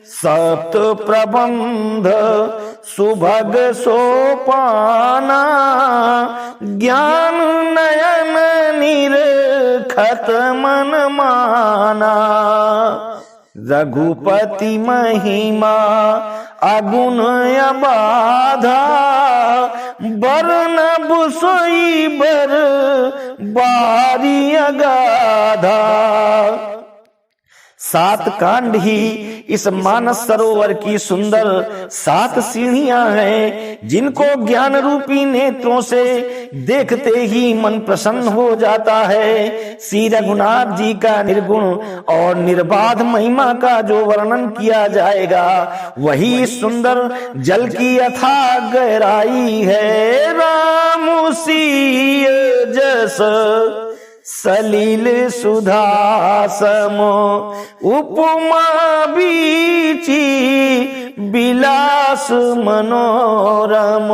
सप्त प्रबंध सुभग सोपाना, ज्ञान नयन निरखत मन माना। रघुपति महिमा अगुण अबाधा, बरनब सोई बर बारी अगाधा। 7 कांड ही इस मानस सरोवर की सुंदर 7 सीढ़ियां हैं, जिनको ज्ञान रूपी नेत्रों से देखते ही मन प्रसन्न हो जाता है। श्री रघुनाथ जी का निर्गुण और निर्बाध महिमा का जो वर्णन किया जाएगा, वही इस सुंदर जल की अथाह गहराई है। राम सिय जस सलील सुधा सम, उपमा बीची बिलास मनोरम।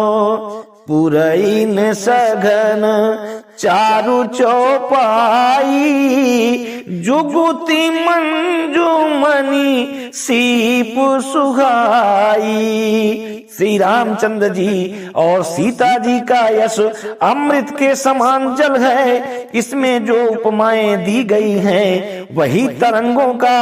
पुरैन सघन चारु चौपाई, जुगुति मंजुमणि सीप सुहाई। श्री रामचंद्र जी और सीता जी का यश अमृत के समान जल है। इसमें जो उपमाएं दी गई हैं, वही तरंगों का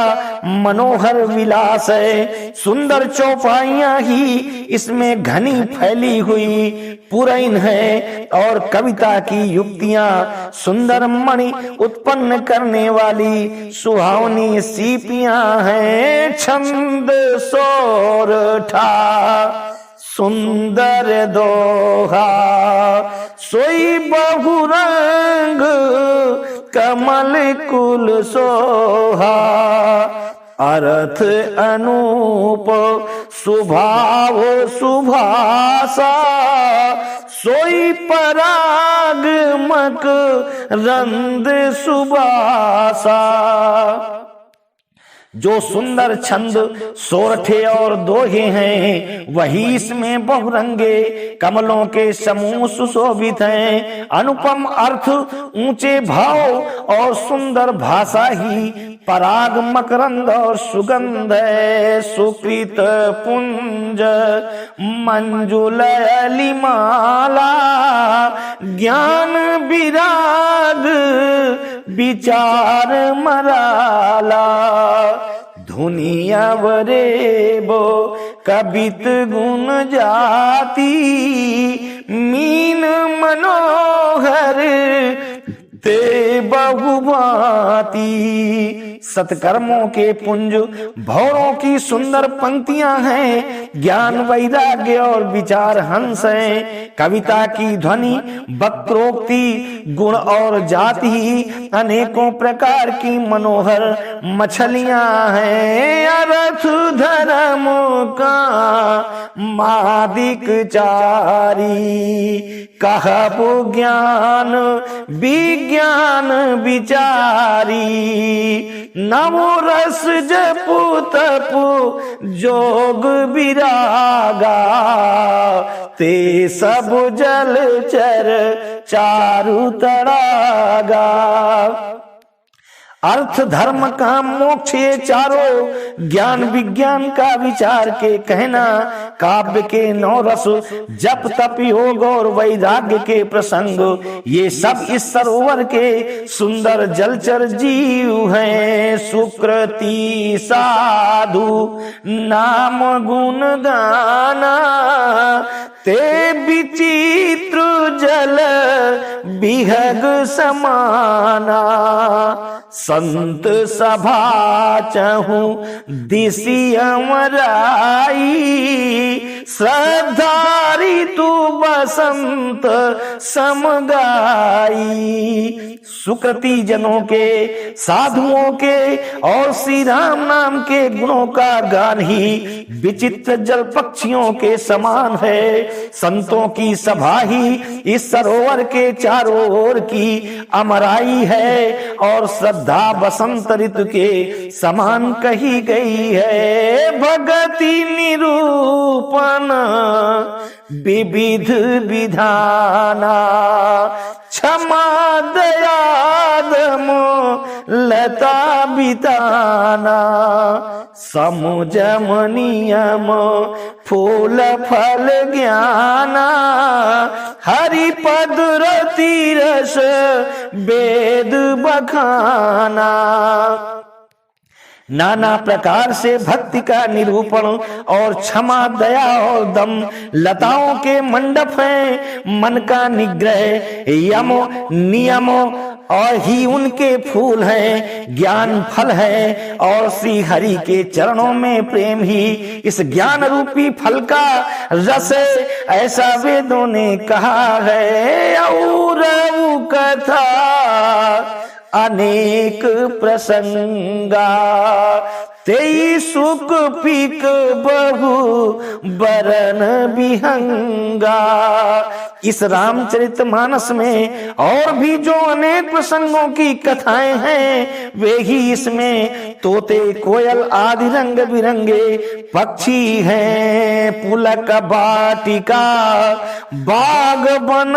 मनोहर विलास है। सुंदर चौपाइयां ही इसमें घनी फैली हुई पुरैन है, और कविता की युक्तियां सुंदर मणि उत्पन्न करने वाली सुहावनी सीपियां हैं। छंद सोरठा सुंदर दोहा, सोई बहुरंग कमल कुल सोहा। अर्थ अनूप सुभाव सुभासा, सोई पराग मक रंद सुबासा। जो सुंदर छंद सोरठे और दोहे हैं, वही इसमें बहुरंगे कमलों के समूह सुशोभित हैं। अनुपम अर्थ, ऊंचे भाव और सुंदर भाषा ही पराग मकरंद और सुगंध है। सुकृत पुंज मंजुलयली माला, ज्ञान विराग विचार मराला। धुनि अवरेबो कबित गुण जाति, मीन मनोहर ते बहुभांति। सत्कर्मों के पुंज भौरों की सुंदर पंक्तियां हैं। ज्ञान वैराग्य और विचार हंस हैं। कविता की ध्वनि वक्रोक्ति गुण और जाति अनेकों प्रकार की मनोहर मछलियां हैं। अर्थ धर्म का मादिक चारी, कहब ज्ञान विज्ञान विचारी। नमो रस जपु तपु जोग विरागा, ते सब जल चर चारु तड़ागा। अर्थ धर्म काम मोक्ष ये चारों ज्ञान विज्ञान का विचार के कहना, काव्य के 9 रस जप तप योग और वैराग्य के प्रसंग, ये सब इस सरोवर के सुंदर जलचर जीव हैं। सुकृति साधु नाम गुण गाना, ते विचित्र जल बिहग समाना। संत सभा चहु दिसी अमराई, श्रद्धारी तू बसंत समगाई। सुकृति जनों के, साधुओं के और श्री राम नाम के गुणों का गान ही विचित्र जल पक्षियों के समान है। संतों की सभा ही इस सरोवर के चारों ओर की अमराई है, और श्रद्धा बसंत ऋतु के समान कही गई है। भगति निरूपण विविध विधाना, क्षमा दया दम लता बिताना, समुझम नियम फूल फल ज्ञाना, हरि पद रति रस वेद बखाना। नाना प्रकार से भक्ति का निरूपण और क्षमा दया और दम लताओं के मंडप हैं। मन का निग्रह यम नियम और ही उनके फूल हैं, ज्ञान फल है और श्री हरि के चरणों में प्रेम ही इस ज्ञान रूपी फल का रस, ऐसा वेदों ने कहा है। और कथा अनेक प्रसंगा, तेई सुख पीक बहु बरन बिहंगा। इस रामचरितमानस में और भी जो अनेक प्रसंगों की कथाएं हैं वे ही इसमें तोते कोयल आदि रंग बिरंगे पक्षी हैं। पुलक बाटिका बाग बन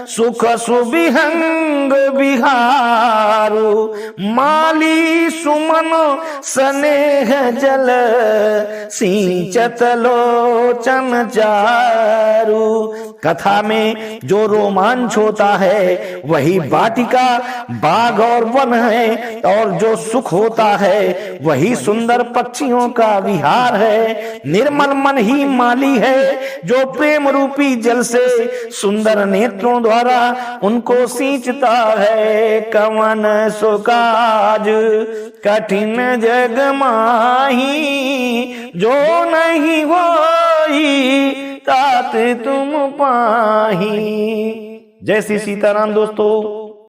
सुख सुविहंग बिहारू, माली सुमन स्नेह जल सिंचत लोचन चारू। कथा में जो रोमांच होता है वही वाटिका बाग और वन है, और जो सुख होता है वही सुंदर पक्षियों का विहार है। निर्मल मन ही माली है जो प्रेम रूपी जल से सुंदर नेत्रों द्वारा उनको सींचता है। कवन सुकाज कठिन जग माही, जो नहीं होई तात तुम पाही। जय श्री सीताराम दोस्तों।